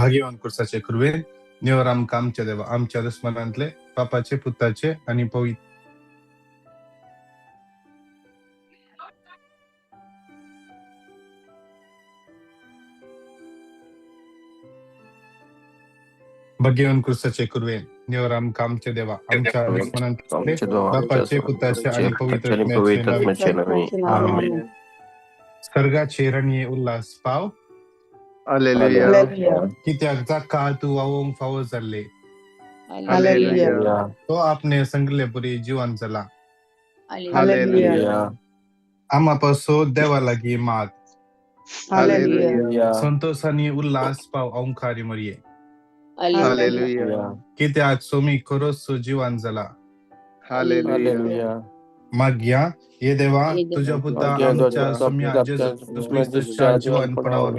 भाग्यवान कुर्साचे कुर्वे निवर आमका आमच्या देवा आमच्या दुश्मनांतले बापाचे पुताचे आणि पवित्र भाग्यवान कुर्साचे कुर्वे निवर आमका आमच्या देवा आमच्या दुश्मनांतले बापाचे पुताचे आणि पवित्र आमेन. स्वर्गाचे रणीये उल्हास पाव हालेलुया. कित्याक काळ तू वावोंक फावो जाल्ले हालेलुया. तो आपणे संगले पुरी जीवन जला हालेलुया. आम्हा पासो देवा लागी माग हालेलुया. संतोषानी उल्हास पाव औंखारी मरिये हालेलुया. कित्याक सोमी खरोच जीवन जला हालेलुया. माग्या ये देवा तुझ्या पुता आमच्या सम्या जेसू ख्रिस्ताच्या जीवनपणावर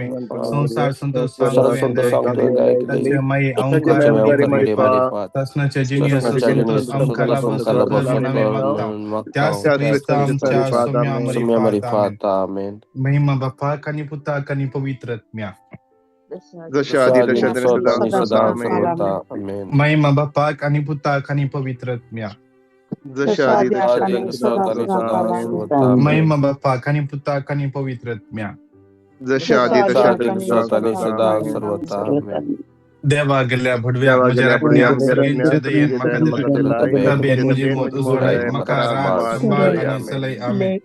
संसार संतोष मई औंकार तसनाच्या जिनियस संतोष अंकाला बसवत त्यास ख्रिस्त आमच्या सम्या मरिफात आमेन. महिमा बापा कानी पुता कानी पवित्रत्म्या जशा आधी तशा सदा. महिमा बापा कानी पुता कानी पवित्रत्म्या जशा आधी महिमा बापा कानी पुता कानी पवित्रत्म्या जशा आधी देवा गेल्या भडव्या मुजरातम्या सर्गींचे दयेन मका दिला बेन मुजी मोत उजोडाय मका राज संभाळ आणि सलई आमेन.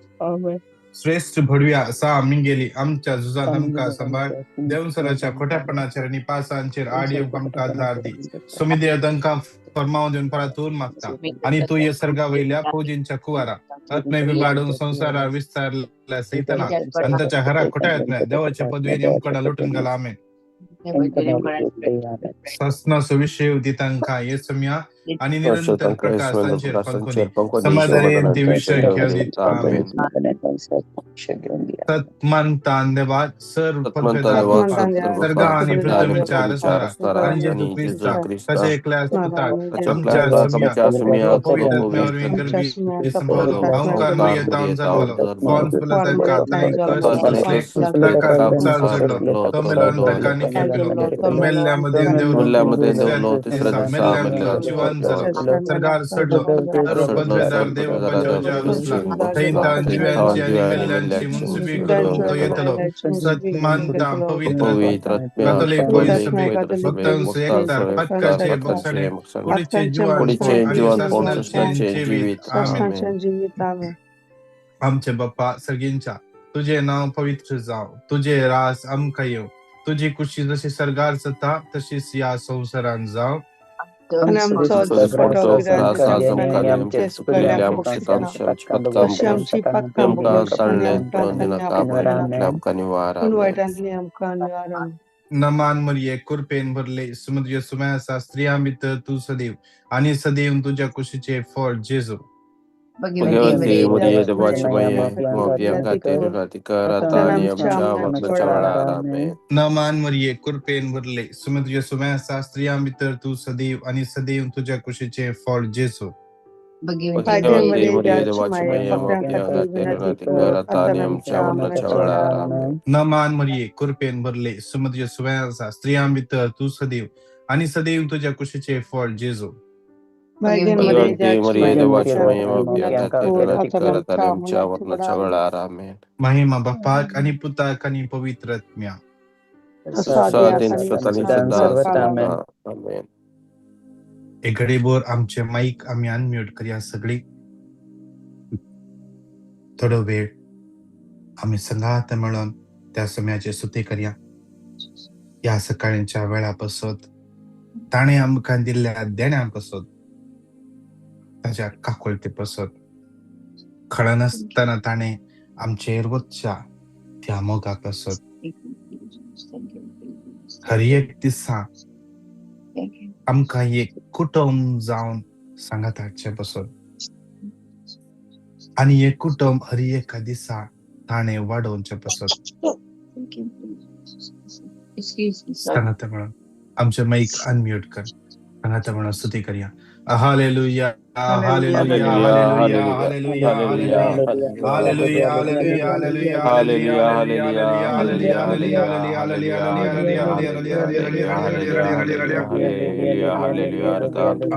श्रेष्ठ भडव्या सा मिंगेली आमच्या जुजात आमका संभाळ देवसराच्या खोट्यापणाचेर आणि पासांचेर आडियो आमका धार दी सुमिदेव दंका फरमावून देऊन परातून मागता आणि तू ये सर्गा वैल्या फौजींच्या कुवारा आत्मे विभाडून संसारावर विस्तारला सैताना अंताच्या घरा खोट्यात देवाच्या पदवी नेमकडा लुटून गेला आमेन. ससनासो विषय दितांका ये सम्या आणि निरंतर प्रकाश संचेर पंखोनी समाधारी विषय खेळीत आमेन. सत्मानतान देवा सर्व सर्ग आणि पृथ्वीच्या रसरा आणि जेसू ख्रिस्ता तसे एकल्यास पुतात आमच्या सम्या पवित्रत्म्यावर विंगरबी संभवलो अहंकार मर्यादान जन्मलो कौन फुलता काताई कष्ट असले प्रकार चाल जडलो तो मिलांतका निकेलो तो मेल्ल्यामध्ये देवलो मेल्ल्यामध्ये जीवन जलो सरकार सडलो सर्व पदवेदार देव पंचवजा रुसला थैंता जीवांची आणि मेल्ल्यांची मुनसिबी करून तो येतलो सत्मानता पवित्र कॅथोलिक भक्तांस एकतर पक्काचे बक्षणे पुढचे जीवन आणि शासनाचे जीवित आमेन. आमचे बाप्पा सगळ्यांच्या तुझे नाव पवित्र जाव तुझे रास आमका येव तुझी खुशी जशी सरगार सता तशीच या संसारान जाव नमान मरिये कुरपेन भरले समुद्र सुमयासा स्त्रियांबित तू सदैव आणि सदैव तुझ्या कुशीचे फळ जेजू नमान मरिये कुरपेन भरले समुद्र सुमयासा स्त्रियांबित तू सदैव आणि सदैव तुझ्या कुशीचे फळ जेजू नमान मरिये कुरपेन भरले समुद्र सुमयासा स्त्रियांबित तू सदैव आणि सदैव तुझ्या कुशीचे फळ जेजू महिमा बापाक आणि पुताक आणि पवित्रत्म्या एक घडीभर आमचे माईक आम्ही अनम्यूट करूया सगळी थोडो वेळ आम्ही संघात मिळून त्या समयाची स्तुती करूया. या सकाळच्या वेळापासून ताणे आमकां दिल्ल्या देण्यापासून ताच्या काकुळतेपासून खळ नसताना ताणे आमचे रोजच्या त्या मोगापासून हर एक दिसा आमकां एक कुटुंब जावन सांगात हाडचे पासून आणि एक कुटुंब हर एका दिसा ताणे वाडोवचे पासून सांगात म्हणून आमचे माईक अनम्यूट कर सांगात म्हणून स्तुती करूया. Hallelujah Hallelujah, hallelujah, hallelujah, hallelujah. Hallelujah, hallelujah, hallelujah, hallelujah, hallelujah, hallelujah, hallelujah, hallelujah, hallelujah, hallelujah, hallelujah,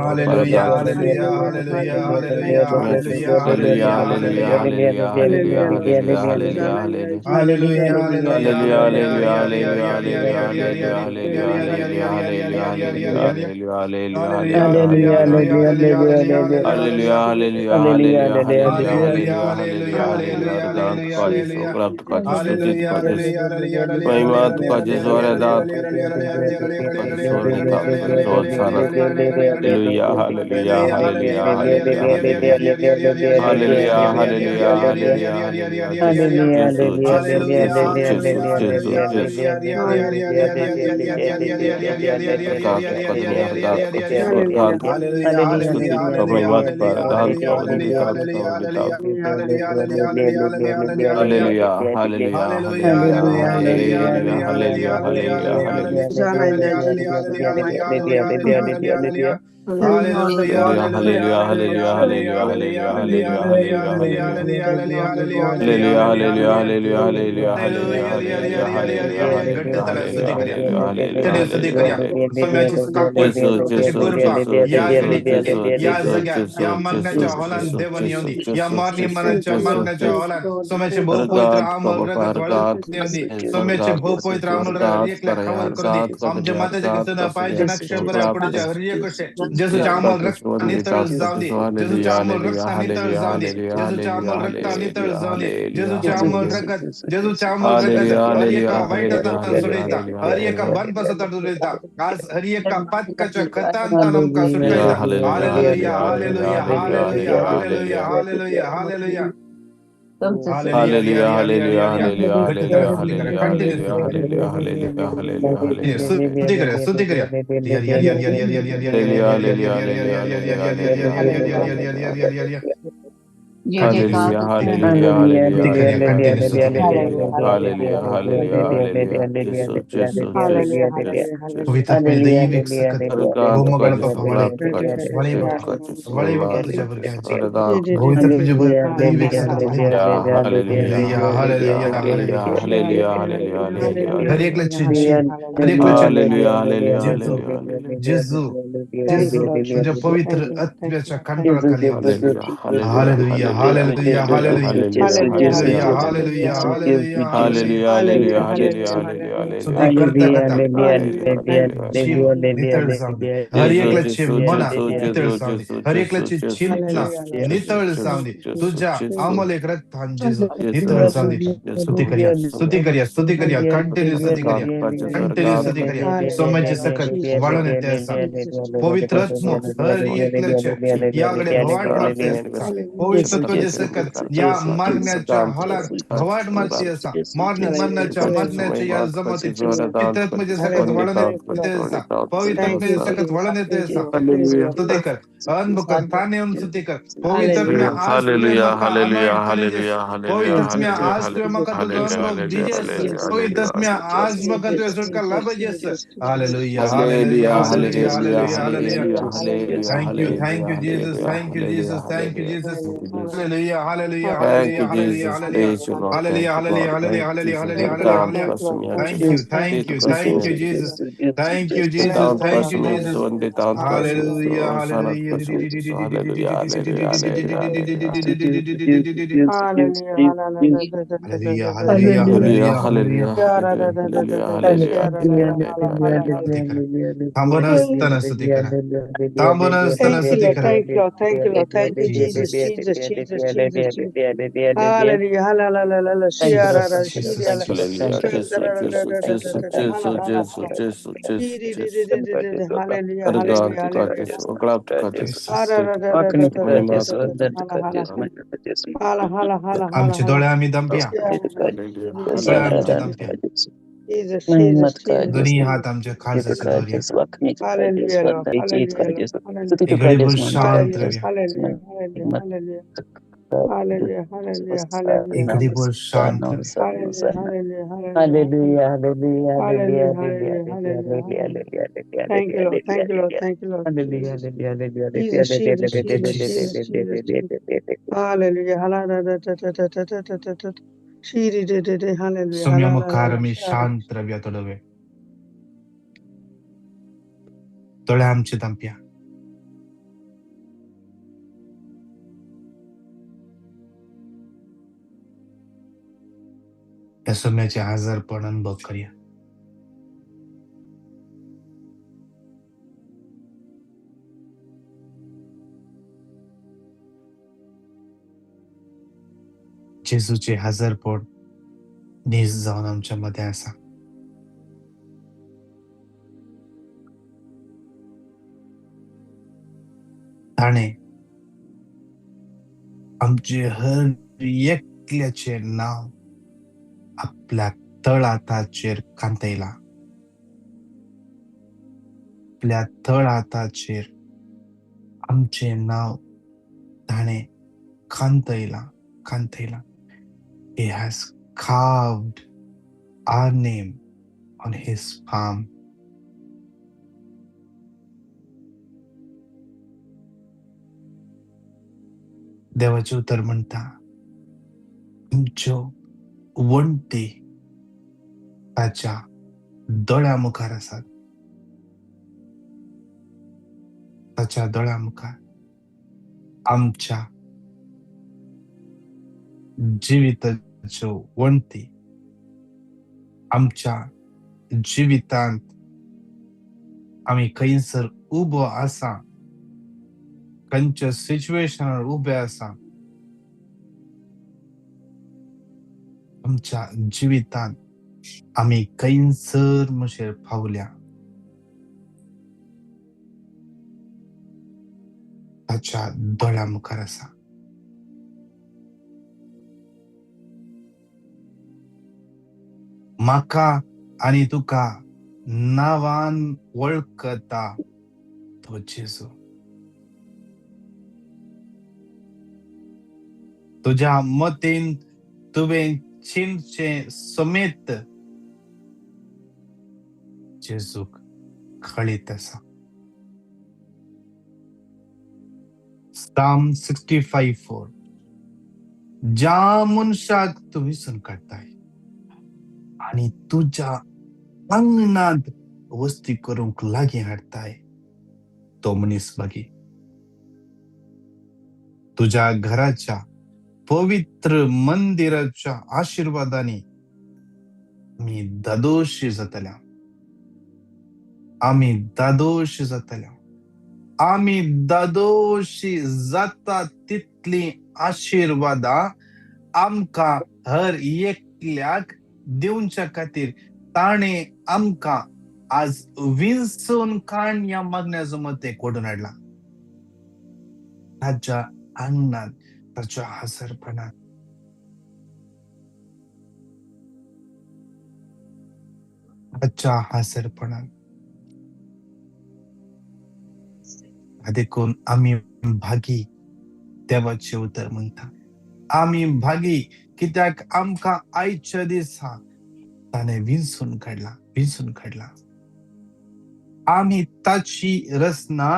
hallelujah, hallelujah, hallelujah, hallelujah, hallelujah, hallelujah, hallelujah, hallelujah, hallelujah. Hallelujah, hallelujah, hallelujah, hallelujah, hallelujah. Hallelujah, hallelujah, hallelujah, hallelujah, hallelujah. Hallelujah, hallelujah, hallelujah, महिमा hallelujah, तुका hallelujah, जिजवारे दात hallelujah, तुका जिजवारे दात तुका जिजवारे सारा Hallelujah, hallelujah, hallelujah, hallelujah, hallelujah. Hallelujah, hallelujah, hallelujah, hallelujah. Jesus, Jesus, Jesus, Jesus, Jesus, Jesus, Jesus. Ardat तुका दुनिया हरदात तुका जिजवारे दात स्तुति तुका महिमा तुका आराधन तुका वंदिता तुका Vandita Hallelujah, hallelujah, hallelujah, hallelujah, hallelujah, hallelujah, hallelujah. Hallelujah, hallelujah, hallelujah, hallelujah, hallelujah, hallelujah, hallelujah, hallelujah. Hallelujah, hallelujah, hallelujah, hallelujah, hallelujah, hallelujah, hallelujah, hallelujah, hallelujah, hallelujah, hallelujah, hallelujah. Jesus, Jesus, Jesus, Jesus, Jesus, या Jesus, जग्यात या Jesus, मरणाच्या Jesus, हॉलान Jesus, देवन येऊन Jesus, या Jesus, मारणी Jesus, मनाच्या Jesus, मरणाच्या Jesus. हॉलान सोम्याचे बहुपवित्र Ardat ka अमल bapa, रगत वळत ardat ka येऊन Yesu, सोम्याचे ardat ka बहुपवित्र Yesu, अमल ardat एकल्या ka खबर Raya, करू दे ardat ka आमच्या Dunya, माताचे ardat कसं ka पाहिजे Sunya, नक्षबरा uklap कडूच्या ka हृदय कसे Yesu जेजूच्या ka अमल Yesu, रक्ता नितळ andita ka जाऊ दे Yesu, जेजूच्या hallelujah, अमल hallelujah, रक्ता नितळ hallelujah, जाऊ दे hallelujah, जेजूच्या hallelujah, अमल रक्ता नितळ hallelujah, जाऊ दे hallelujah, जेजूच्या अमल hallelujah. रगत जेजूच्या अमल रगत Hallelujah, हर एका hallelujah, वाईट hallelujah, सोडीता hallelujah, हर एका hallelujah, बन पसत सोडीता आज हर एका पातकाच्या hallelujah. खतांतनमका Yeah, सुटकायता hallelujah, hallelujah hallelujah, hallelujah, hallelujah hallelujah, hallelujah hallelujah, hallelujah hallelujah hallelujah hallelujah hallelujah, लिया लिया लिया hallelujah, लिया hallelujah, घट्ट तळ hallelujah, स्तुती करा hallelujah, कंटिन्यू hallelujah, स्तुती करा hallelujah, hallelujah, hallelujah, hallelujah. स्तुती करा लिया लिया लिया लिया लिया लिया लिया लिया Hallelujah, लिया hallelujah, लिया लिया hallelujah, लिया लिया लिया hallelujah, लिया लिया hallelujah, लिया लिया hallelujah, लिया लिया hallelujah. लिया लिया लिया कंटिन्यू Hallelujah, hallelujah, स्तुती hallelujah, करिया hallelujah, कंटिन्यू स्तुती करिया hallelujah, hallelujah, hallelujah. Jesus, Jesus, Jesus, Jesus, Jesus. पवित्र आत्म्याचे दैविक सकत Argan to भूमगण Kajis, वळे Uglap to Kajis, वळे Uglap बघ to Kajis, वळे बघ Uglap to तुझ्या Kajis, भुरग्यांची Aradan to पवित्र Kajis. तुझे दैविक सकत वळे बघ Yeah, hallelujah, hallelujah hallelujah, hallelujah hallelujah, hallelujah hallelujah, hallelujah, hallelujah, हर hallelujah. एकला जीव हर एकला Hallelujah, hallelujah, जेजू hallelujah, hallelujah. जेजू जेजू तुझ्या पवित्र आत्म्याच्या कंट्रोलखाली येऊ दे Hallelujah, hallelujah, hallelujah hallelujah, hallelujah hallelujah, hallelujah hallelujah, hallelujah, hallelujah hallelujah. Hallelujah hallelujah Hallelujah, hallelujah, hallelujah, hallelujah, स्तुती hallelujah. करता करता Hallelujah, hallelujah, जीव hallelujah. नितळ जाऊ दे हर Jesus, एकल्याचे Jesus, मना Jesus, नितळ Jesus, जाऊ दे Jesus, हर Jesus, एकल्याची Jesus, चिंता Jesus, Jesus, नितळ जाऊ Jesus, दे Jesus, तुझ्या Jesus, अमोल एक रक्तान जेजू नितळ Jesus, जाऊ दे Jesus, स्तुती करिया स्तुती करिया कंटिन्यू स्तुती करिया God, Jesus, कंटिन्यू God, स्तुती करिया सोमाची सकत वाढून येते असा पवित्र आत्मो हर एकल्याचे याकडे yes, भवाट God, मारते असा पवित्र God, तुझे God, सकत God, या Jesus, Jesus, मरण्याच्या God, हॉलात Jesus, God, भवाट Jesus, मारते God, असा Jesus, morning Jesus, मरण्याच्या God, Jesus, मरण्याच्या my या mouth, God, जमातीचे Jesus, God, पवित्र God, आत्म्याचे Jesus, सकत turn it वळण out, God, येते turn असा it out, turn it पवित्र out, आत्म्याचे God. सकत वळण येते असा Hallelujah. स्तुती कर अनबुकर ताने येऊन स्तुती कर पवित्र आत्म्या आज तुझ्या Hallelujah, मका hallelujah, अमाइंटने जेस hallelujah, hallelujah, पवित्र आत्म्या hallelujah, आज तुझ्या मका तुझा hallelujah, अनुभव hallelujah, दिजेस hallelujah, पवित्र hallelujah, आत्म्या hallelujah, आज मका तुझ्या सुटका लाभ जेस hallelujah hallelujah hallelujah, hallelujah hallelujah, hallelujah hallelujah hallelujah, hallelujah, Thank you, Jesus. hallelujah, Thank you, hallelujah, Jesus. Thank you, hallelujah. Jesus. Thank you, Jesus. Hallelujah, hallelujah, Thank you, hallelujah, hallelujah, Jesus. hallelujah. Praise you, Lord. Hallelujah, Thank you, hallelujah, Lord. hallelujah, Thank you, hallelujah, Jesus. hallelujah, Sit hallelujah, down to hallelujah. Kasumia, Thank you, Jesus. thank Sit to you, thank you, Kasumia, Jesus. Jesus. Thank you, Sit Jesus. down to Thank you, Kasumia, Jesus. so and down to Kasumia, so Hallelujah, Son of hallelujah. Kasumia, so hallelujah, hallelujah, hallelujah, hallelujah. Hallelujah, hallelujah, Hallelujah, hallelujah, hallelujah, hallelujah. hallelujah, hallelujah, hallelujah, hallelujah, hallelujah. स्तुती करा थांबून असताना स्तुती करा थांबून असताना स्तुती करा Jesus. Jesus, Jesus, Jesus, Hallelujah, Jesus. Jesus, Jesus, Jesus, Jesus, Jesus, Jesus, Jesus, Jesus. Argan to Katis, or Glab to Katis, Jesus. Mahima to Katis. आमचे डोळे आम्ही दंपिया Hallelujah, डोळे hallelujah, आमचे दंपिया hallelujah. दोन्ही हात आमचे खालसाचे दोरिया एक घडी भर शांत रव्या Hallelujah, hallelujah, hallelujah. एकदी बोल शांत रहे. Hallelujah, hallelujah, hallelujah. Hallelujah, hallelujah, Hallelujah, hallelujah, hallelujah, hallelujah, hallelujah. hallelujah, Thank you, Lord. Thank you, Lord. hallelujah, Thank you, Lord. hallelujah, Jesus. hallelujah, Jesus, Jesus, Thank you, Jesus, Jesus. Jesus, Jesus, Jesus. Hallelujah. Hallelujah. Hallelujah. Sommiamo carmi Hallelujah. शांत रव्या थोडा वेळ. दोळे आमचे दांप्या. या सोम्याचे आजारपण अनुभव करूया. जेजूचे आजारपण नीस जाऊन आमच्या मध्ये असा. ताणे आमचे हर एकल्याचे नाव आपल्या तळहाताचेर कांतयला. आपल्या तळहाताचेर आमचे नाव ताणे कांतयला. He has carved our name on his palm. देवाचे उतर म्हणता आमच्यो वंटी ताच्या दोळ्या मुखार आसात. ताच्या दोळ्या मुखार आमच्या जिविताच्यो वंटी आमच्या जिवितांत आम्ही खंयसर उबो आसा, खंयच्या सिच्युएशनार उबे आसा, आमच्या जिवितांत आम्ही खंयसर मुशेर पावल्या. ताच्या दोळ्या मुखार आसा. म्हाका आनी तुका नावान वळखता तो जेजू. तुझ्या मतीन तुवें चिंतचे समेत जेजूक कळीत आसा. Psalm 65:4 ज्या मनशाक तू विसरून काडताय आणि तुझ्या अंगणात वस्ती करूंक लागीं हाडताय तो मनीस मागी. तुझ्या घराच्या पवित्र मंदिराच्या आशीर्वादाने आम्ही दादोशी जातल्या. आम्ही दादोशी जातल्या. आम्ही दादोशी जाता तितली आशीर्वादा आमकां हर एकल्याक दिवच्या खातीर ताणे आमकां आज विंचून काण या मागण्याचो मते कोडून हाडला. ताच्या अंगणात ताच्या हसरपणात ताच्या हसरपणात देखून आम्ही भागी. देवाचे उतर म्हणता आम्ही भागी कित्याक आमकां आयच्या दिसा ताणे विंचून काडला. आम्ही ताची रचना,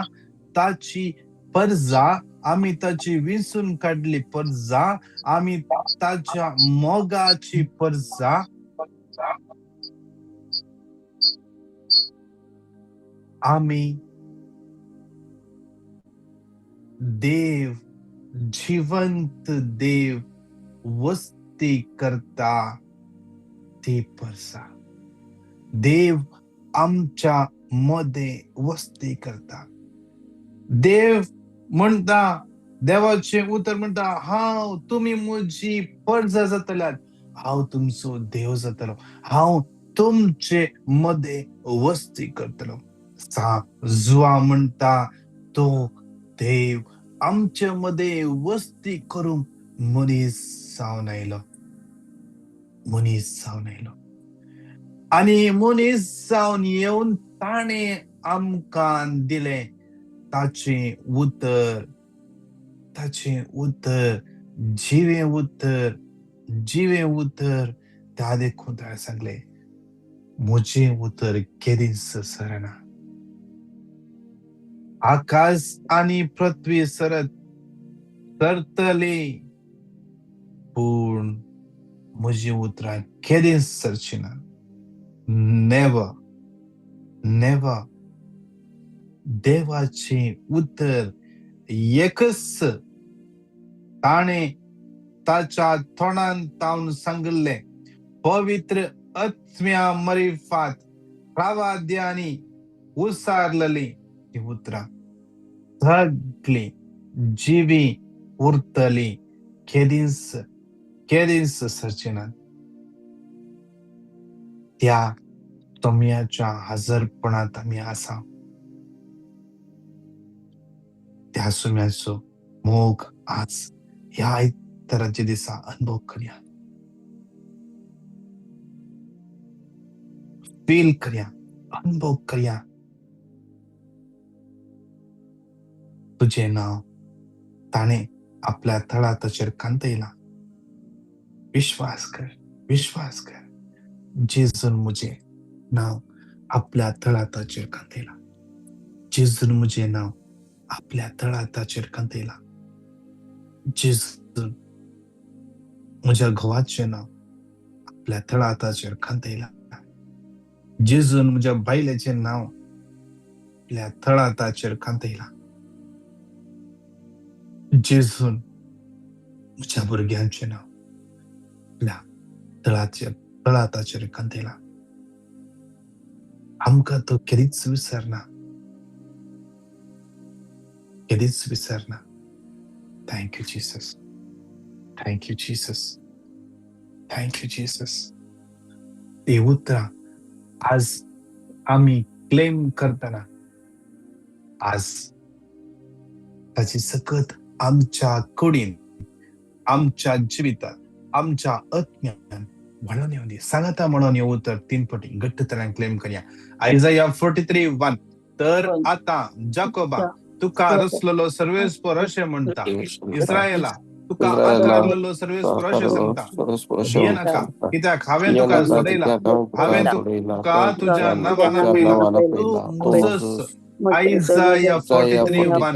ताची परजा, आम्ही ताची विंचून काडली परजा, आम्ही ताच्या मोगाची परजा आम्ही देव, जिवंत देव वस्ती करता ती परसा. देव आमच्या मध्ये वस्ती करता. देव म्हणता, देवाचे उतर म्हणता हांव तुमी म्हजी परजा जातल्यात, हांव तुमचो देव जातलो, हांव तुमचे मध्ये वस्ती करतलो. जुआ म्हणता तो देव आमच्या मध्ये वस्ती करूंक मनीस जावन आयलो. आणि मनीस जावन येवन ताणे आमकां दिले ताचे उतर जीवे उतर त्या देखून त्याला सांगले मुझे उतर केदीस सरना. आकाश आणि पृथ्वी सरतले पण मुझे उतरा केदीस सरचिना. नेव्हर देवाचे उत्तर एकच ताणे त्याच्या तोंडातून सांगले. पवित्र आत्म्या मार्फत प्रवाद्याने उसारलेले ते उतरा सगळे जीवे उरतले केदीस सरचिना. त्या तुम्हाच्या हजरपणात आम्ही असा त्या सुम्याचो मोग आज ह्या इतरांचे दिसा अनुभव करूया, फील करूया, अनुभव करूया. तुझे नाव ताणे आपल्या तळाताचेर कांतयला. विश्वास कर जेजून मुझे नाव आपल्या तळाताचेर कांतयला. जेजून मुझे नाव आपल्या तळाताचेर कांतयला. जेजून म्हज्या घोवाचें नाव आपल्या तळाताचेर कांतयला. जेजून म्हज्या बायलेचें नाव आपल्या तळाताचेर कांतयला. जेजून म्हज्या भुरग्यांचें नाव आपल्या तळाताचेर कांतयला. आमकां तो केदीच विसरना. Thank you, Jesus. Thank you, Jesus. Thank you, Jesus. ते उतरा आज आम्ही क्लेम करताना आज त्याची सकत आमच्या कुडीन, आमच्या जिवितात, आमच्या आत्म्यान म्हणून येऊ दे. सांगता म्हणून येऊ तर 3 पटी घट्ट तऱ्यान क्लेम करूया. आयझाया 43:1. तर आता जाकोबा तुका रचलेलो सर्वेस्पर अशें म्हणटा. इस्रायला तुका आकारलेलो सर्वेस्पर अशें सांगता. भिये नाका कित्याक हांवें तुका सोडयला. हांवें तुका तुज्या नांवान आपयला. तूं मोजस. आयझाया 43:1.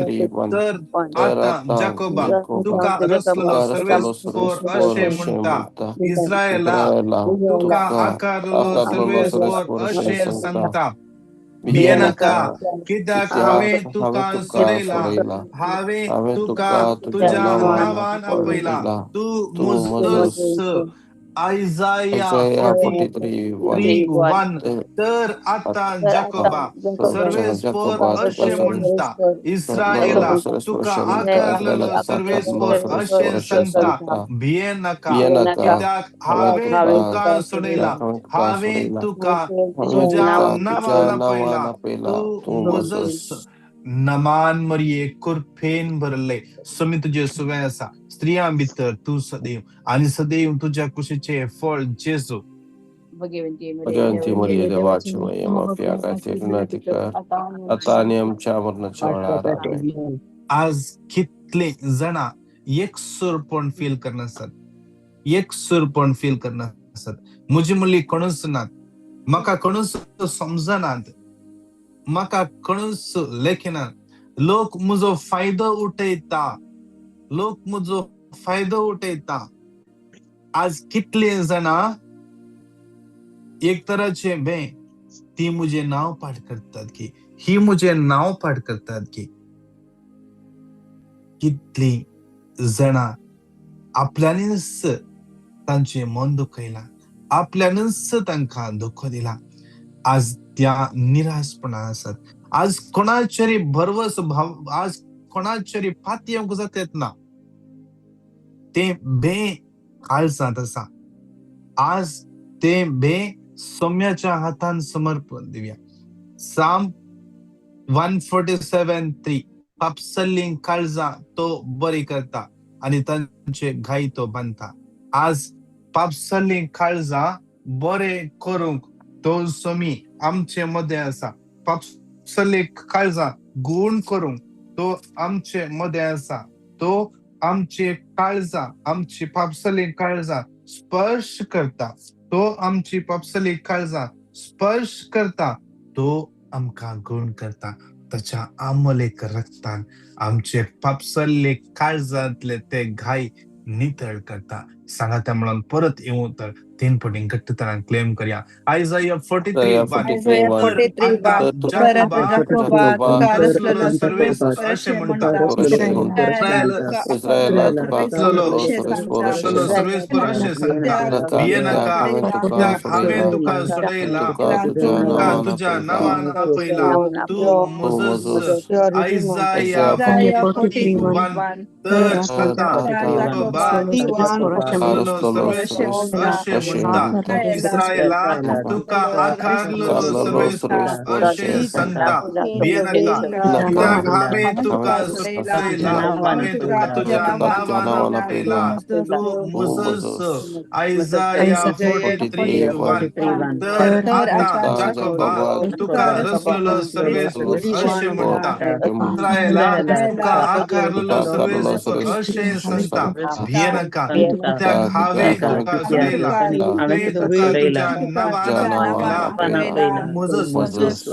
तर आता जाकोबा तुका रचलेलो सर्वेस्पर अशें म्हणटा. इस्रायला तुका आकारलेलो सर्वेस्पर अशें सांगता. भिये नाका कित्याक हांवें तुका सोडयला. हांवें तुका तुज्या नांवान आपयला. तूं मोजस. आयझाया 43:1. तर आता जाकोबा सर्वेस्पर अशें म्हणटा. इस्रायला तुका आकारलेलो सर्वेस्पर अशें सांगता. भिये नाका कित्याक हांवें तुका सोडयला. हांवें तुका तुज्या नांवान आपयला. तूं मोजस. नमान मरिये कुरफेन भरले. स्वामी तुजे सुवें आसा. स्त्रियां भितर तूं सदैव आणि सदैव तुझ्या कुशीचे फळ जेजू. भगवंती मरिये देवाची माय माफिया खातीर विनंती कर. आता आनी आमच्या मरणाच्या वेळार आमेन. आज कितले जाणा एकसूरपण फील करनासत. एकसूरपण फील करनासत. म्हजी मुली कोणूच नात. म्हाका कोणूच समजनात. म्हाका कोणूच लेखिनात. लोक म्हजो फायदो उठयता. आज कितले जाणा एक तराचे ती मुझे नाव पाठ करतात की ही मुझे नाव पाठ करतात की कितली जाणा आपल्यानीच तांचे मन दुखयला. आपल्यानच तांकां दुःख दिला. आज त्या निराशपणा आसात. आज कोणाचेरी भरवस आज कोणाचेरी पाती येवंक जातात ना. ते काळजांत आसा. आज ते सौम्याच्या हातान समर्पण दिवया. साम 147:3. पापसल्लीं काळजां तो बरी करता आणि तांचे घाई तो बांधता. आज पापसल्लीं काळजां बरे करूंक तो स्वामी आमचे मध्ये आसा. पापसल्लीं काळजां गुण करूंक तो आमचे मध्ये आसा. तो आमचे काळजा, आमची पापसली काळजा स्पर्श करता, तो आमची पापसली काळजा स्पर्श करता, तो आमका गुण करता. त्याच्या आमलेक रक्तान आमचे पापसले काळजातले ते घाई नितळ करता. सांगा त्या म्हणून परत येऊ तर 3 पटी घट्टतनान क्लेम करूया. आयझाया 43:1 आता जाकोबा रचलेलं सर्वेस असे म्हणतात. इस्रायल सर्वेस असे सांगता. भिये नका, कित्याक हांवें तुका सोडयला, तुका तुझ्या नावाना पयला, तू मोझेस. आयझाया 43:1 तर आता जाकोबा रचलेलं सर्वेस असे म्हणता. इस्रायला तुका आकारलेलं सर्वेस असे सांगता. भिये नका, कित्याक हांवें तुका सोडयला, हांवें तुका तुझ्या नावाना पयला, तू मोझेस. आयझाया 43:1 तर आता जाकोबा तुका रचलेलं सर्वेस असे म्हणता. इस्रायला तुका आकारलेलं सर्वेस असे सांगता. भिये नका, कित्याक हांवें तुका सोडयला, हांवें तुका तुझ्या नावाना पयला, मोझेस.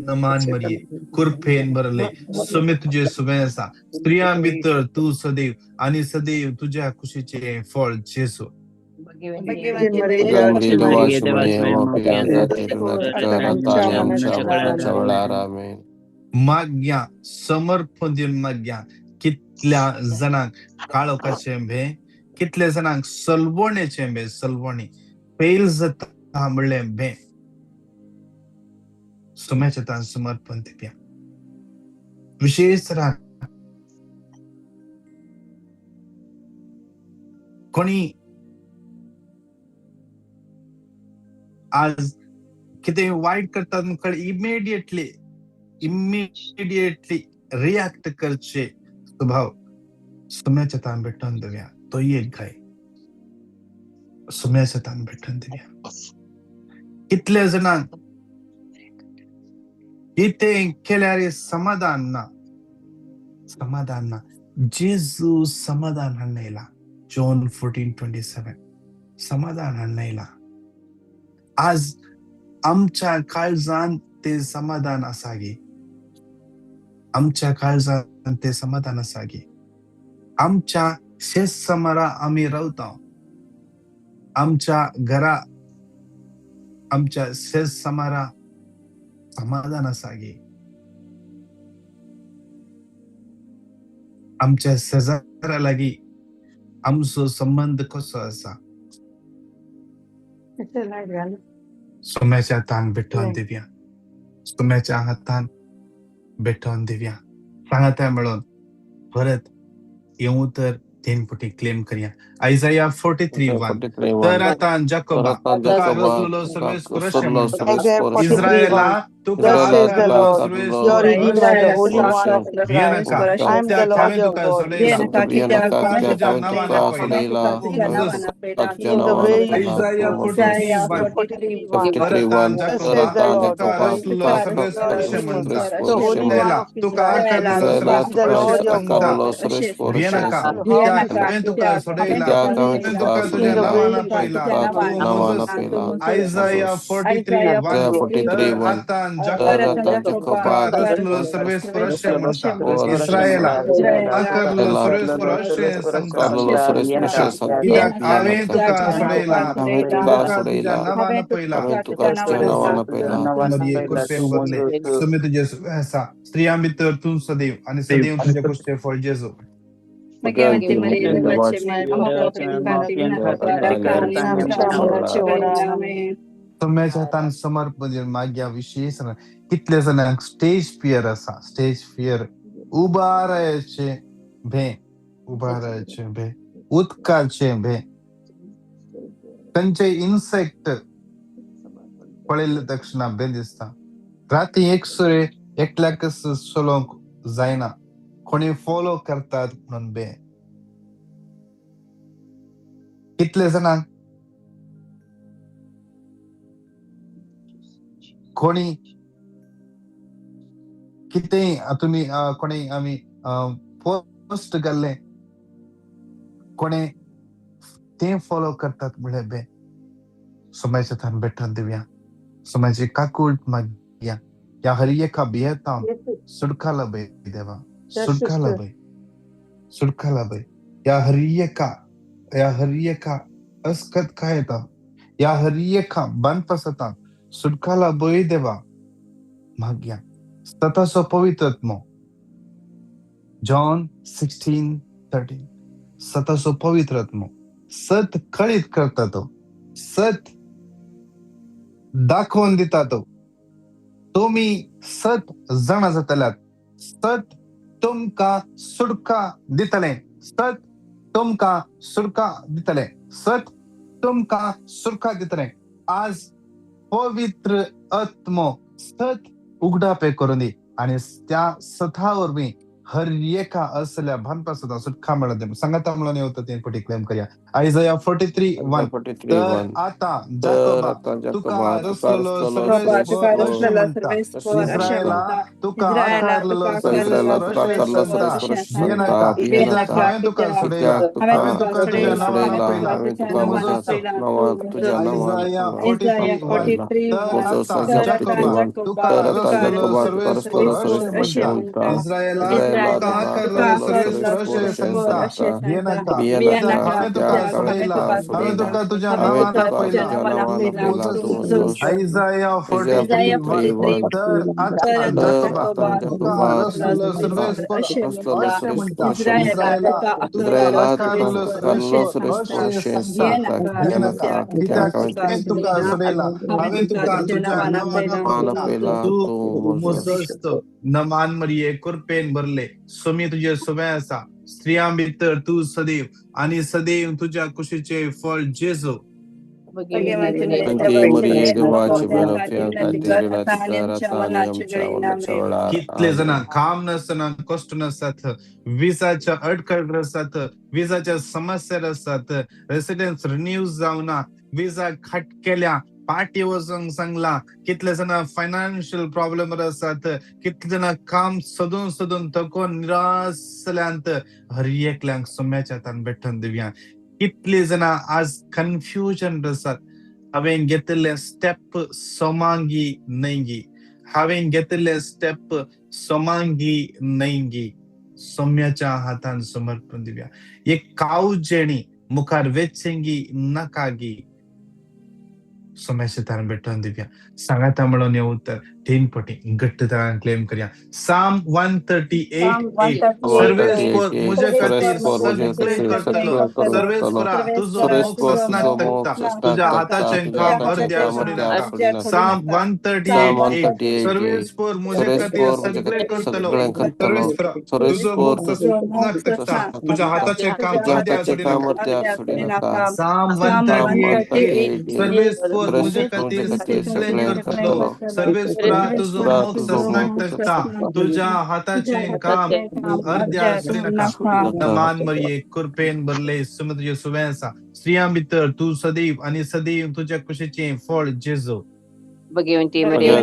नमान मरिये कुरफेन बरले सुमे तुझे सुमे आसा. स्त्रियां भितर तू सदैव आणि सदैव तुझ्या खुशीचे फळ जेसू. माग्या समर्पण दिवन माग्या. कितल्या जणांक काळोखाचे भे, कितले जणांक सलवणेचे भे, सलवणी फेल जाता म्हणलें भे. सुम्याच्या तान समर्पण दिव्या विशेष राग कोणी आज किती वाईट करतात मुखार इमिडिएटली रिॲक्ट करचे स्वभाव सुम्याच्या तान भेटून दिव्या. तो एक गाय सुम्याच्या तान भेटून दिव्या. कितल्या जणांक इथे केल्यारे समाधान ना जेजू समाधान हाडला. जॉन 14:27 समाधान हाडला. आज आमच्या काळजान ते समाधान आसा गे, आमच्या काळजान ते समाधान आसा गे. आमच्या शेस समारा आम्ही रावता, आमच्या घरा आमच्या शेस समारा समाधान आसा गे. आमच्या शेजारा लागी आमचो संबंध कसो आसा. सोम्याच्या हातान भेटून दिव्या, सोम्याच्या हातान भेटून दिव्या. सांगा त्या मिळून परत येऊ तर 3 पटी क्लेम करूया. आयझाया 43:1 तर आता जाकोबा तुका रचलेलो सर्वेस असे म्हणता. इस्रायला तुका आकारलेलो सर्वेस असे. भिये नका, कित्याक हांवें तुका सोडयला, तुका तुझ्या नावाना पयला, तू मोझेस. आयझाया 43:1 परत जाकोबा तुका रचलेलो सर्वेस असे म्हणता. इस्रायला तुका आकारलेलो सर्वेस असे सांगता. भिये नका, हांवें तुका सोडयला, हांवें तुका तुझ्या नावाना पयला, तू मोझेस. आयझाया 43:1 आता जाकोबा रचलेलो सर्वेस असे म्हणता. इस्रायला आकारलेलो सर्वेस असे सांगता. कित्याक हांवें तुका सोडयला, तुका तुझ्या नावाना पयला, मरिये कुरपेन बरले सुमे तुझे आसा. स्त्रियां भितर तू सदैव आणि सदैव तुझ्या खुशीचे फळ जेजू. सोम्याच्या हातान समर्पण माग्या विशेष. कितले जणांक स्टेज फियर आसा, स्टेज फियर. उबा रावचे भे, उदकाचे भे. खंयचे इन्सेक्ट पळयले तक्षण भे दिसता. राती एकसुरे एकल्याकच चलोंक जायना, कोणी फॉलो करतात म्हणून भे. कितले जणांक कोणी कितें तुम्ही कोणी आम्ही पोस्ट घाल्ले कोणे ते फॉलो करतात मुळे बे सोम्याचे थान बैठन दिव्या सोम्याचे काकुल्ट मागिया या हरिये का बियता सुडखाला बे देवा सुडखाला बे या हरिये का अस्कत खायता या हरिये का बन पसता सुडखाला बोई देवा मागिया सतसो पवित्रत्मो जॉन 16:13 सतसो पवित्रत्मो सत कळीत करता तो सत दाखवून देता तो तुम्ही सत जण जातल्यात सत तुमका सुडका दितले सत तुमका सुडका दितले सत तुमका सुडका दितले आज पवित्र आत्मो सत उघडा पे करून दे आणि त्या सथावर मी हर एका असल्या भानपासून सुटका मिळत सांगता म्हणून होतं ते पटी क्लेम करूया आयझाया 43:1 तर आता जाकोबा तुका रचलेलो इस्रायला तुका आकारलेलो तुका सोडला हांवें तुका तुझ्या नावाने आयझाया 43:1 तर आता जाकोबा तुका रचलेलो सर्वेस्पर इस्रायला तुका आकारलेलो सर्वेस्पर संस्था येनाका हांवें तुका सोडला हांवें तुका तुझ्या नावाने पहिला आयझाया 43:1 तर आता जाकोबा तुका रचलेलो सर्वेस्पर अशें म्हणटा इस्रायला तुका आकारलेलो सर्वेस्पर अशें सांगता येनाका कित्याक हांवें तुका सोडला हांवें तुका तुझ्या नावाने पहिला तू मोजस्त नमान मरिये कुरपेन भरले सोमी तुझे सोबे आसा स्त्रियां भितर तू सदैव आणि सदैव तुझ्या कुशीचे फळ जेजो कितले जण काम नसताना कष्ट नसतात विजाच्या अडखळ असतात विजाच्या समस्या असतात रेसिडेन्स रिन्यू जावना विजा खटकेल्या पार्टी वचूंक सांगला कितले जण फायनान्शियल प्रॉब्लेम असतात कितले जण काम सोदून थकोन निराश जाल्यांत हर एकल्यांक सोम्याच्या हातान भेटून दिव्या कितले जण आज कन्फ्युजन असतात हांवें घेतले स्टेप सोमांगी नैंगी हांवें घेतले स्टेप सोमांगी नैंगी सोम्याच्या हातान समर्पण दिव्या एक काव जेणी मुखार वेचेंगी नाकागी सोम्याच्या हातान भेटून दिव्या सांगाता म्हणून उत्तर 3 पटी घट्ट तरान क्लेम करूया साम 138:8 सर्वेस्पर मुझे खातीर सगळे करतलो सर्वेस्परा तुझो मोग ससनाक तकता तुझ्या हाताचे काम अर्ध्या सोडिनाका साम 138:8 सर्वेस्पर मुझे खातीर सगळे करतलो सर्वेस्परा तुझो मोग ससनाक तकता तुझ्या हाताचे काम अर्ध्या सोडिनाका साम 138:8 सर्वेस्पर मुझे खातीर सगळे करतलो सर्वेस्परा तुझो मोग ससनाक तकता तुझ्या हाताचे काम अर्ध्या सोडिनाका नमान मरिये कुरपेन भरले सुम तुझे सुबे आसा स्त्रियां भितर तू सदैव आणि सदैव तुझ्या कुशीचे फळ जेजो भगवंती मरिया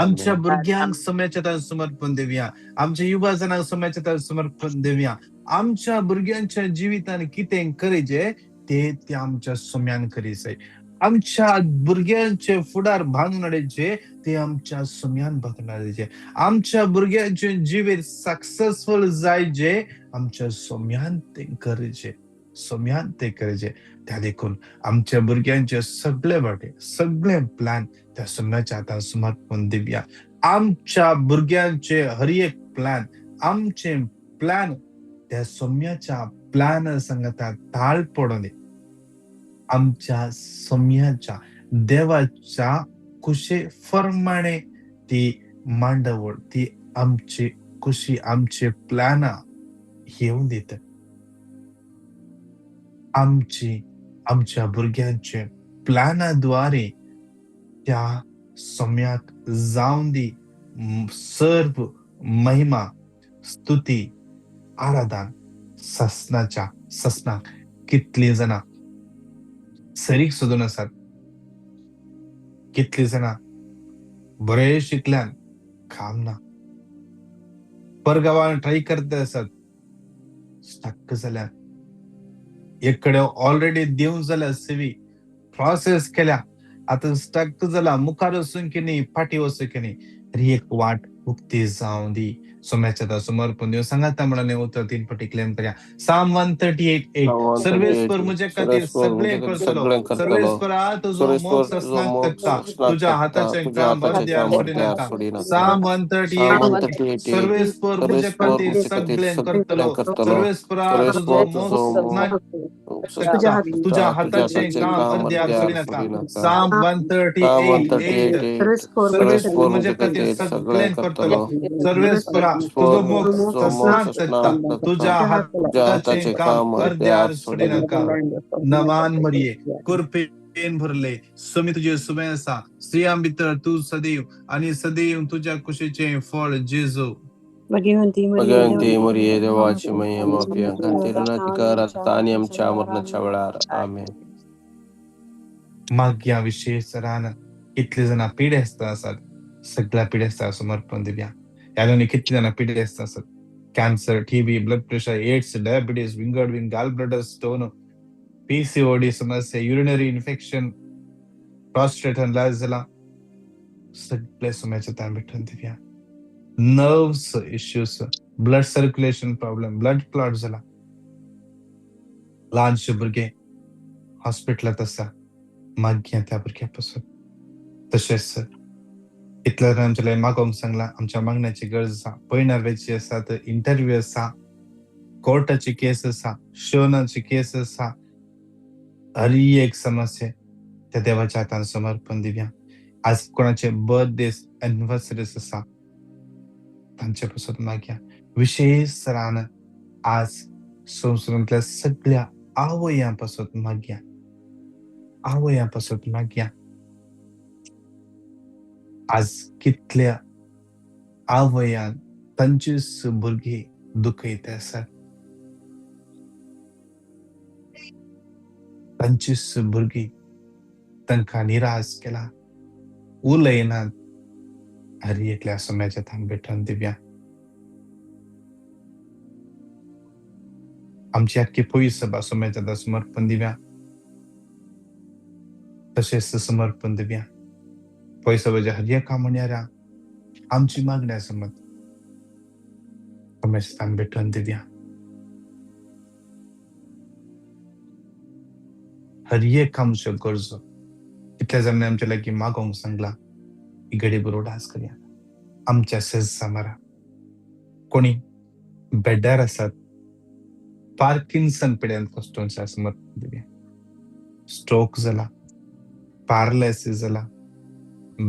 आमच्या भुरग्यांक सोम्याच्या हातान समर्पण देवया आमच्या युवजनांक सोम्याच्या हातान समर्पण देवया आमच्या भुरग्यांच्या जिवितान कितें करीचे ते आमच्या सोम्यान करीचे आमच्या भुरग्यांचे फुडार बांधून हाडचे ते आमच्या सोम्यान बांधून हाडचे आमच्या भुरग्यांचे जिवीत सक्सेसफुल जायचे आमच्या सोम्यान ते करचे त्या देखून आमच्या भुरग्यांचे सगळे वाटे सगळे प्लॅन त्या सोम्याच्या हातान समर्पण दिवया आमच्या भुरग्यांचे हर एक प्लॅन आमचे प्लॅन त्या सोम्याच्या प्लॅन सांगता ताळ पडून आमच्या सोम्याच्या देवाच्या कुशे फरमाणे ती मांडवळ ती आमची कुशी आमचे प्लॅन येऊन देत आमच्या भुरग्यांचे प्लॅनाद्वारे त्या सोम्याक जाऊन दी सर्व महिमा स्तुती आराधन ससनाक कितली जण सरीक सोदून आसात कितली जण बरे शिकल्यान काम ना परगावान ट्राय करता आसात स्टक जाल्या एक कडेन ऑलरेडी दिवंक जाल्या सीवी प्रोसेस केल्या आता स्टक जाला मुखार वचूंक की न्ही फाटी वचूंक की न्ही तरी एक वाट उक्ती जावं दी सोम्याच्या समर्पण देव सांगाता म्हणून उत्तर 3 पटी क्लेम करया साम 138:8 सर्वेस्पर मुझे खातीर सगळे करतलो सर्वेस्परा तुझो मोग ससनाक तकता तुझ्या हाताचे काम अर्द्यार सोडिनाका साम 138:8 सर्वेस्पर मुझे खातीर सगळे करतलो सर्वेस्परा तुझो मोग ससनाक तुझ्या हाताचे काम अर्द्यार सोडिनाका साम 138:8 सर्वेस्पर मुझे खातीर सगळे करतलो सर्वेस्परा तुझो मोग ससनाक तकता तुझ्या हाताचे काम अर्द्यार सोडिनाका नमान मरिये कृपेन भरले सोमी तुझे सुबह आसा स्त्रियां भितर तू सदैव आणि सदैव तुझ्या कुशीचे फळ जेजू भगवंती मरिये देवाची महिमा प्रियंका आणि आमच्या मरणाच्या वेळार आमेन. माग्या विशेष रान कितले जण पिडेस्त असतात सगळ्या पिडेस्ता समर्पण दिव्या याने कितले जण पिडेस्त असतात cancer TB blood pressure AIDS diabetes विंगड विंग गाल ब्लडर स्टोन पीसीओडी समस्या युरिनरी इन्फेक्शन प्रॉस्टेट झाला सगळे सोम्याच्या ताण भेटून दिव्या nerves issues blood circulation problem blood clot झाला लहानशे भुरगे हॉस्पिटलात आसा माग्या त्या भुरग्यापासून तशेंच इतल्या आमच्या मागोवंक सांगला आमच्या मागण्याची गरज आसा पय नर्वेची आसा तर इंटरव्यू आसा कोर्टाची केस आसा शोनाची केस आसा हर एक समस्या त्या देवाच्या हातान समर्पण दिव्या आज कोणाचे बर्थडे एनिव्हर्सरीज आसा तांचे पासून मागया विशेष रान आज संवसारांतल्या सगळ्या आवयांपासून मागया आवयांपासून मागया आज कितल्या आवयान तांचीच भुरगी दुखयते आसात तांचीच भुरगी तांकां निराश केला उलयनात हर एकल्या सोम्याच्या थांब भेटून दिव्या आमची आख्खी पयस सभा सोम्याच्या समर्पण दिव्या तशेंच समर्पण दिव्या पयसभेच्या हर एका म्हणयारा आमची मागण्या समज सोम्याच्या थांब भेटून दिव्या हर एक आमच्यो गरजो कितल्या जाणांनी आमच्या लागीं मागोवंक सांगला घडी बरोबर डास करया आमच्या सेजा मारा कोणी बेड्डार आसात पार्किन्सन पिड्यान कॉस्टोनच्या समर्पण दिव्या स्ट्रोक जाला पॅरालिसिस जाला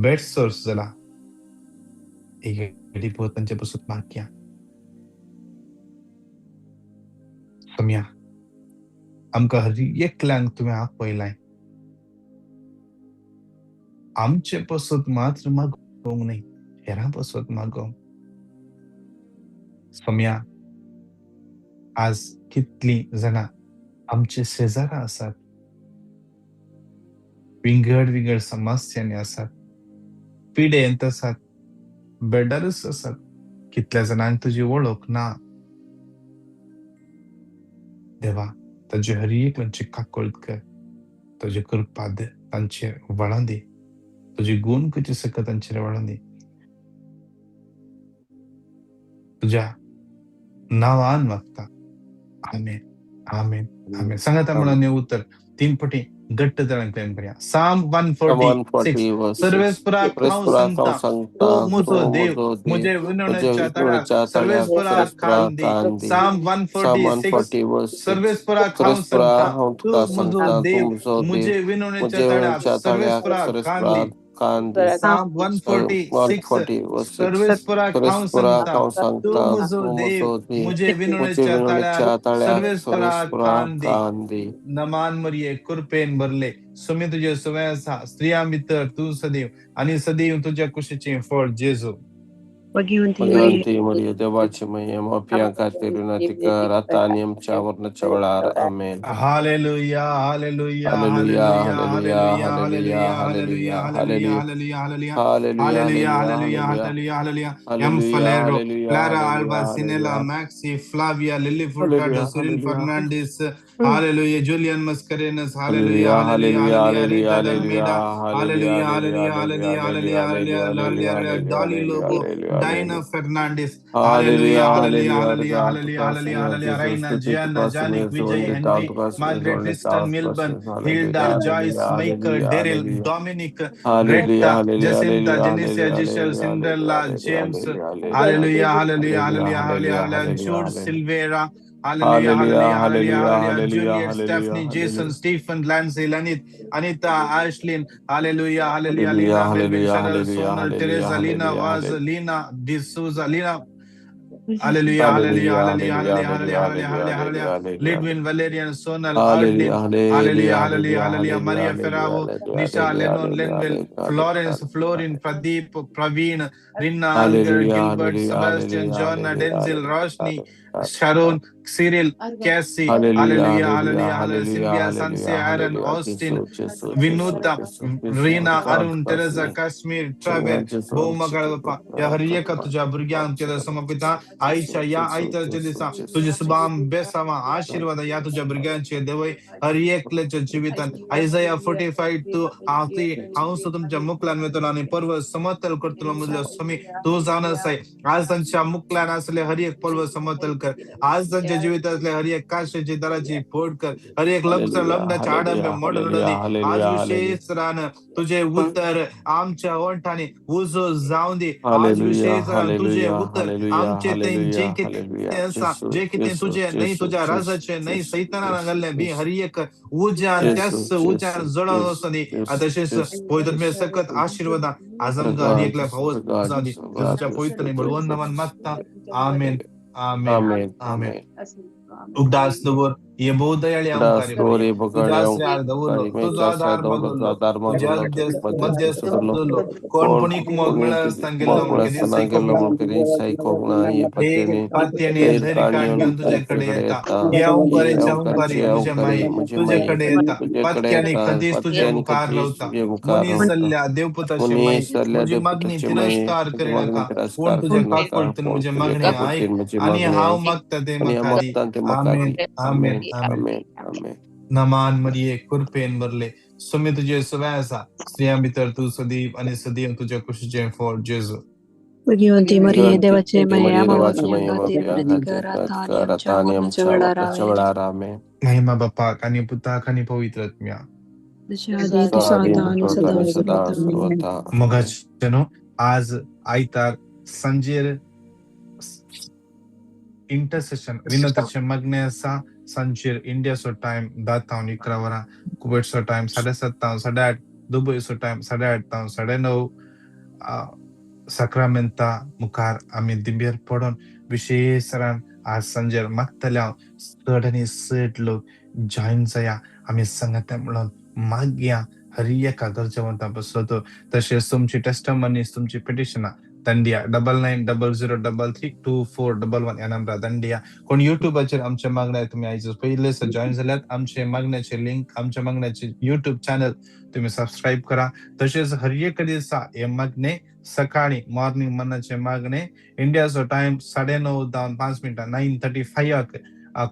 बेड सोर्स जाला एक घडी पळोवन तांचे पासून मागया सोम्या आमकां हर एकल्यांक तुवें आपयलाय आमचे पासून मात्र मागोवंक न्ही हेरां पासून मागोवंक सोम्या आज कितली जाणां आमचे शेजारा आसात विंगड विंगड समस्यांनी आसात पिडेंत आसात बेड्डारूच आसात कितल्या जाणांक तुजी वळख ना देवा ताजे हर एकल्यांची काकूळट कर तुजी कृपा दे तांचेर वळोन दी तुझी गुण कशी सकत तांचेर वळोन दी तुझ्या नावान मागता आमेन आमेन आमेन सांगाता म्हणून उत्तर 3 पटी घट्ट तळान क्लेम करया साम 146 सर्वेस्पराक हांव सांगता तो म्हजो देव म्हजे विनवणेच्या तळ्याक सर्वेस्पराक खाण दी साम 146 सर्वेस्पराक हांव सांगता तू म्हजो देव म्हजे विनवणेच्या तळ्याक सर्वेस्पराक खाण दी साम 146 सर्वेस्पराक हांव सांगता तू म्हजो देव म्हजे विनवणेच्या तळ्याक सर्वेस्पराक खाण दी नमान मरिये कृपेन भरले सोमी तुझे सुवे आसा स्त्रियां भितर तू सदैव आणि सदैव तुझ्या कुशीचे फळ जेजू भगवंती मरिये देवाची महिमा प्रियांका तिरुनातिका रातानियम चावरन चवळार आमेन. Hallelujah, hallelujah, Hallelujah, hallelujah, hallelujah, hallelujah, hallelujah, hallelujah, hallelujah, hallelujah, hallelujah, hallelujah, hallelujah, hallelujah, hallelujah, hallelujah, hallelujah. M. hallelujah, Falero, hallelujah, Clara Alba, hallelujah, Sinela, hallelujah, Maxi, Flavia, Lily Furtado, hallelujah, Cyril hallelujah, Fernandez, hallelujah, Julian Mascarenas, hallelujah, hallelujah, hallelujah, hallelujah, hallelujah, Rita hallelujah, Dalmeda, hallelujah, hallelujah, hallelujah, hallelujah, hallelujah, hallelujah, hallelujah, hallelujah, hallelujah, hallelujah, hallelujah, hallelujah, Dolly hallelujah, Lobo, hallelujah, Dinah hallelujah. Fernandez, hallelujah, Hallelujah, hallelujah, hallelujah, hallelujah, God, to hallelujah, God, hallelujah, Senhor hallelujah, Jesus, Raina, tudo que Gianna, possa me Janik, Vijay, onde está, Henry, tu possa me Margaret, onde está, Tristan, tu possa Milburn, me hallelujah, Hilda, Joyce, hallelujah, Michael, hallelujah, Daryl, hallelujah, Dominic, hallelujah, Greta, hallelujah, Jacinta, hallelujah, Genesia, hallelujah, Giselle, hallelujah, Cinderella, hallelujah, James, hallelujah, hallelujah, hallelujah, hallelujah, hallelujah, hallelujah, hallelujah, hallelujah, hallelujah, Jude, hallelujah. Silvera, hallelujah, Hallelujah, hallelujah, hallelujah, hallelujah, hallelujah, hallelujah, Juliet, hallelujah, Stephanie, Jason, hallelujah. Stephen, Lancy, Lanit, Anita, Ashlyn, hallelujah, hallelujah, Hallelujah, Lina, Melvin, hallelujah, Cheryl, hallelujah, Sonal, hallelujah, Teresa, Lina, hallelujah, Vaz, hallelujah. Lina, D'Souza, Lina, hallelujah, hallelujah, Hallelujah, hallelujah, hallelujah, hallelujah, hallelujah, hallelujah, hallelujah, hallelujah, hallelujah, hallelujah, hallelujah. Lidwin, Valerian, Sonal, Hallelujah, Ardlin, hallelujah, hallelujah, hallelujah, hallelujah, hallelujah, hallelujah, Maria hallelujah, Ferravo, hallelujah, Nisha, Lennon, Lenville, hallelujah, Florence, Florin, Pradeep, Praveen, Rina, Alger, hallelujah, Gilbert, hallelujah, Sebastian, hallelujah, John, Denzel, Roshni, hallelujah, Sharon, Cyril, Cassie, hallelujah, hallelujah, hallelujah, hallelujah, hallelujah, hallelujah, Sylvia, Sansi, hallelujah, Aaron, hallelujah. Austin, Jesus, Jesus, Jesus, Vinuta, Jesus, Jesus, Rina, God, Arun, God, Teresa, me. Kashmir, Children, Travel, Jesus, बहुमगाळ बाप्पा या हर एका तुझ्या भुरग्यांच्या समर्पिता आईच्या या आईच्या दिसा तुझे शुभाम बेसावा आशीर्वाद या तुझ्या भुरग्यांचे देवय हर एकल्याच्या जीवितान आयझाया 45 तू आती हंस तुमच्या मुकलांवेतून आणि पर्व समतल करतो म्हणजे स्वामी तू जाणस आहे आज त्यांच्या मुकलान असले हर एक पर्व समतल कर आज त्यांच्या जीवितातले हर एक काशाची दराची फोड कर हर एक hallelujah, लग्नाच्या आडंबे hallelujah, मोडलडी hallelujah, आज hallelujah, hallelujah. विशेष राहणं तुझे उत्तर आमच्या ओंठाने उजो जाऊन दे आज Hallelujah, विशेष तुझे hallelujah, उत्तर hallelujah, आमचे ते जे hallelujah, किती hallelujah. जे Jesus, किती Jesus, तुझे नाही Jesus, तुझ्या Jesus, राजाचे नाही Jesus, सैताना Jesus, घालले बी Jesus, हर एक उजान त्याच Jesus, उजान Jesus, जडवून Jesus, असताना Jesus, तसेच Jesus, पवित्र मे Jesus. सकत आशीर्वाद आजम हर God, एकल्या Jesus, पाऊस God, जाऊ दे Jesus, God, जसच्या पवित्र नाही बळवून नमन मागता आमेन आमेन Amen, आमेन Amen. उगदास दवर ये बहुदयाळी Da अंकारी बरी story तुझ्या बघण्याव श्रेयार दवरलो काळी तुझा मेचा आधार दौलतचा मागवलो धर्म तुझ्या गल्लो तुझी मध्यस्थी मध्यस्थ सुधारलो बदललो कोण कोण पुणिक मोग कोणी मिळा तुझी सांगेलो मग मुके सना दिसी गेलो कोकणा मग कधी साई कोकणा ये हे पत्याने पात्याने तेर धरी काढणी काढून तुझ्याकडे तुझ्याकडे येता येता या ये ओंकारेच्या ओंकारी अवकाळचे मुझे अवकाळी माई मुझे माई तुझ्याकडे येता तुझ्याकडे पत्क्याने येता कधीच तुझे पत्याने मुखार कधीच लावता तुझे मुखार मुनी होता सल्ल्या देवपुताची मुनी माई सरल्या मुझी मागणी देवपुताची माई तिरस्कार तुझी करे मागणी नका कोण तिरस्कार तुझे करू नका काकुळतून कोण मुझे तुझे मागणी ऐक काकुळतील माझी आणि मागणी हाव ऐक मागता ते आणि मखादी मत्तांते आमेन मकादी आमेन आमेन आमेन आमेन आमेन नमान मरिये कुरपेन बरले सुमी तुझे सुवासा स्त्रिया भितर तू सदीप आणि सदीप तुझ्या कुशीचे फॉर जेजू भगवंती मरिये Gigante देवाचे Maria महिमा देवाची प्रियांका महिमा प्रियांका तिरुपतिका तिरका रातानियम रतानियम चावर्ण चावरना चवळारामे महिमा बाप्पा कानी पुता कानी पवित्रात्म्या दशाधी तू आधी साता आणि सदा आणि सदा सर्वथा सर्वथा मगाचनो आज आयतार संजेर इंटरसेशन विनोदचे मग्नेसा संचेर इंडिया सो टाइम 10 11 कुवेट सो टाइम 7:30 8:30 दुबई सो टाइम 8:30 9:30 सक्रामेंता मुखार आम्ही दिंबेर पडून विशेष रान आज संजेर मागतल्या चड आणि सट लोक जॉईन जाया आम्ही संगत म्हणून मागया हरी एका गरजेवंता बसलो तसेच तुमची टेस्टमनीज तुमची पिटिशना दंडिया 9990332411 या नंबरार दंडिया कोण युट्यूबाचेर आमचे मागण्या तुम्ही आयज पहिले जॉईन झाल्यात आमचे मागण्याचे लिंक आमच्या मागण्याचे युट्यूब चॅनल तुम्ही सबस्क्राईब करा तसेच हर एक दिवसा हे मागणे सकाळी मॉर्निंग मनाचे मागणे इंडियाचो टाइम 9:09:05 9:35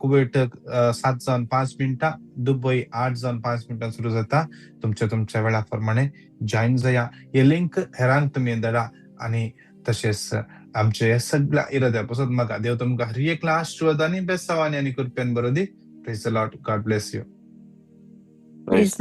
कुवेट 7:05 दुबई 8:05 सुरू जाता तुमच्या वेळाप्रमाणे जॉईन जाया हे लिंक हेरांक तुम्ही धडा आणि तसेच आमचे सगळ्या इराद्यापासून मग देव तुमका हर एकला आशीर्वाद आणि बेसावानी आणि कृपेन बरोदी praise the Lord God bless you Praise the